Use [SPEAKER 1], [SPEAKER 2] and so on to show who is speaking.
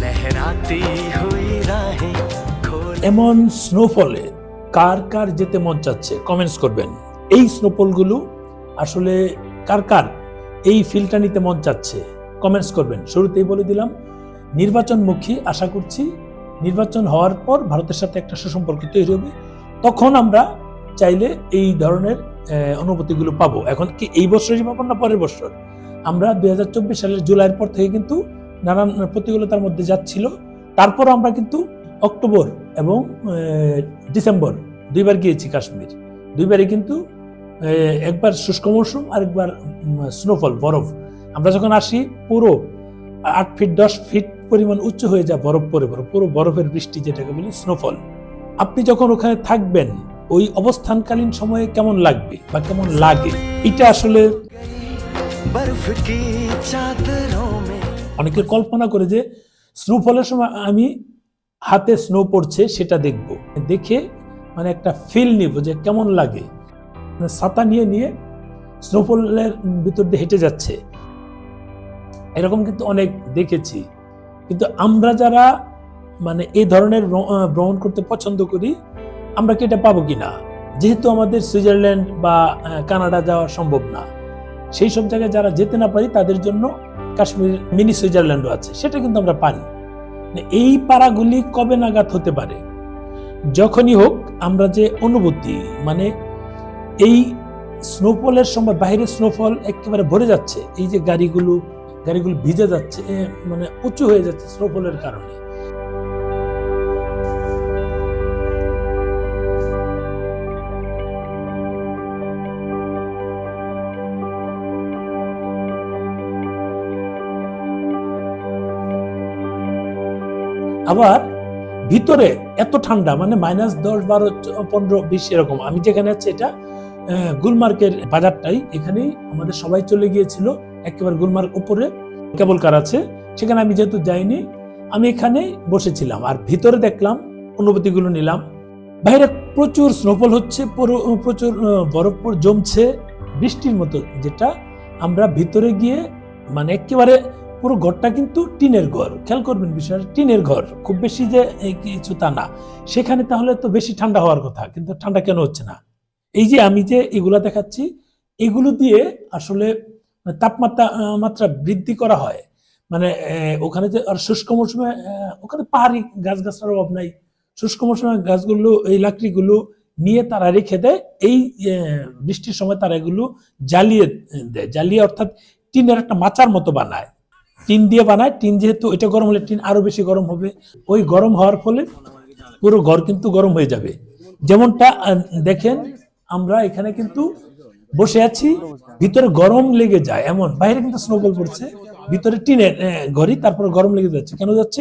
[SPEAKER 1] लहराती हुई राहें
[SPEAKER 2] এমন স্নোফলে কার কার যেতে মন চাচ্ছে কমেন্টস করবেন। এই স্নোফলগুলো আসলে কার কার এই ফিলটা নিতে মন চাচ্ছে কমেন্টস করবেন। শুরুতেই বলে দিলাম, নির্বাচনমুখী, আশা করছি নির্বাচন হওয়ার পর ভারতের সাথে একটা সুসম্পর্ক তৈরি হবে, তখন আমরা চাইলে এই ধরনের অনুভূতিগুলো পাবো। এখন কি এই বছরই পাবো না পরের বছর? আমরা 2024 সালের জুলাইয়ের পর থেকে কিন্তু নানান প্রতিকূলতার মধ্যে যাচ্ছিল, তারপর আমরা কিন্তু অক্টোবর এবং ডিসেম্বর দুইবার গিয়েছি কাশ্মীর। দুইবারই কিন্তু একবার শুষ্ক মৌসুম আর একবার স্নোফল, বরফ। আমরা যখন আসি পুরো 8 ফিট 10 ফিট পরিমাণ উচ্চ হয়ে যায় বরফ পরে, পুরো বরফের বৃষ্টি যেটাকে বলি স্নোফল। আপনি যখন ওখানে থাকবেন ওই অবস্থানকালীন সময়ে কেমন লাগবে বা কেমন লাগে, এটা আসলে
[SPEAKER 1] बर्फ की चादरों में
[SPEAKER 2] অনেকে কল্পনা করে যে স্নোফলের সময় আমি হাতে স্নো পড়ছে সেটা দেখব, দেখে মানে একটা ফিল নিব যে কেমন লাগে। ছাতা নিয়ে নিয়ে স্নোফলের ভিতর দিয়ে হেঁটে যাচ্ছে, এরকম কিন্তু অনেক দেখেছি। কিন্তু আমরা যারা মানে এই ধরনের ভ্রমণ করতে পছন্দ করি, আমরা কি এটা পাবো কিনা? যেহেতু আমাদের সুইজারল্যান্ড বা কানাডা যাওয়া সম্ভব না, সেই সব জায়গায় যারা যেতে না পারি তাদের জন্য কাশ্মীর মিনি সুইজারল্যান্ডও আছে, সেটা কিন্তু আমরা পারি। এই পাড়াগুলি কবে নাগাদ হতে পারে? যখনই হোক আমরা যে অনুভূতি, মানে এই স্নোফলের সময় বাইরে স্নোফল একেবারে ভরে যাচ্ছে, এই যে গাড়িগুলো ভিজে যাচ্ছে, মানে উঁচু হয়ে যাচ্ছে স্নোফলের কারণে। আবার ভিতরে এত ঠান্ডা, মানে -10, 12, 15, 20 এরকম। আমি যেখানে আছি এটা গুলমার্গের বাজারটাই, এখানেই আমাদের সবাই চলে গিয়েছিল একেবারে গুলমার্গ উপরে কেবল কার আছে, সেখানে আমি যেহেতু যাইনি, আমি এখানে বসেছিলাম আর ভিতরে দেখলাম, অনুভূতিগুলো নিলাম। বাইরে প্রচুর স্নোফল হচ্ছে, প্রচুর বরফ জমছে বৃষ্টির মতো, যেটা আমরা ভিতরে গিয়ে মানে একেবারে পুরো ঘরটা কিন্তু টিনের ঘর। খেয়াল করবেন বিষয়, টিনের ঘর, খুব বেশি যে কিছু তা না। সেখানে তাহলে তো বেশি ঠান্ডা হওয়ার কথা, কিন্তু ঠান্ডা কেন হচ্ছে না? এই যে আমি যে এগুলা দেখাচ্ছি, এগুলো দিয়ে আসলে তাপমাত্রা বৃদ্ধি করা হয়। মানে ওখানে যে আর শুষ্ক মৌসুমে ওখানে পাহাড়ি গাছগাছার অভাব নাই। শুষ্ক মৌসুমে গাছগুলো, এই লাকড়িগুলো নিয়ে তারা রেখে দেয়, এই বৃষ্টির সময় তারা এগুলো জ্বালিয়ে দেয়। জ্বালিয়ে অর্থাৎ টিনের একটা মাচার মতো বানায়, টিন দিয়ে বানায়। টিন যেহেতু এটা গরম হলে টিন আরো বেশি গরম হবে, ওই গরম হওয়ার ফলে পুরো ঘর কিন্তু গরম হয়ে যাবে। যেমনটা দেখেন, আমরা এখানে কিন্তু বসে আছি, ভিতরে গরম লেগে যায় এমন, বাইরে কিন্তু স্নোফল পড়ছে, ভিতরে টিনের ঘরই, তারপরে গরম লেগে যাচ্ছে। কেন যাচ্ছে?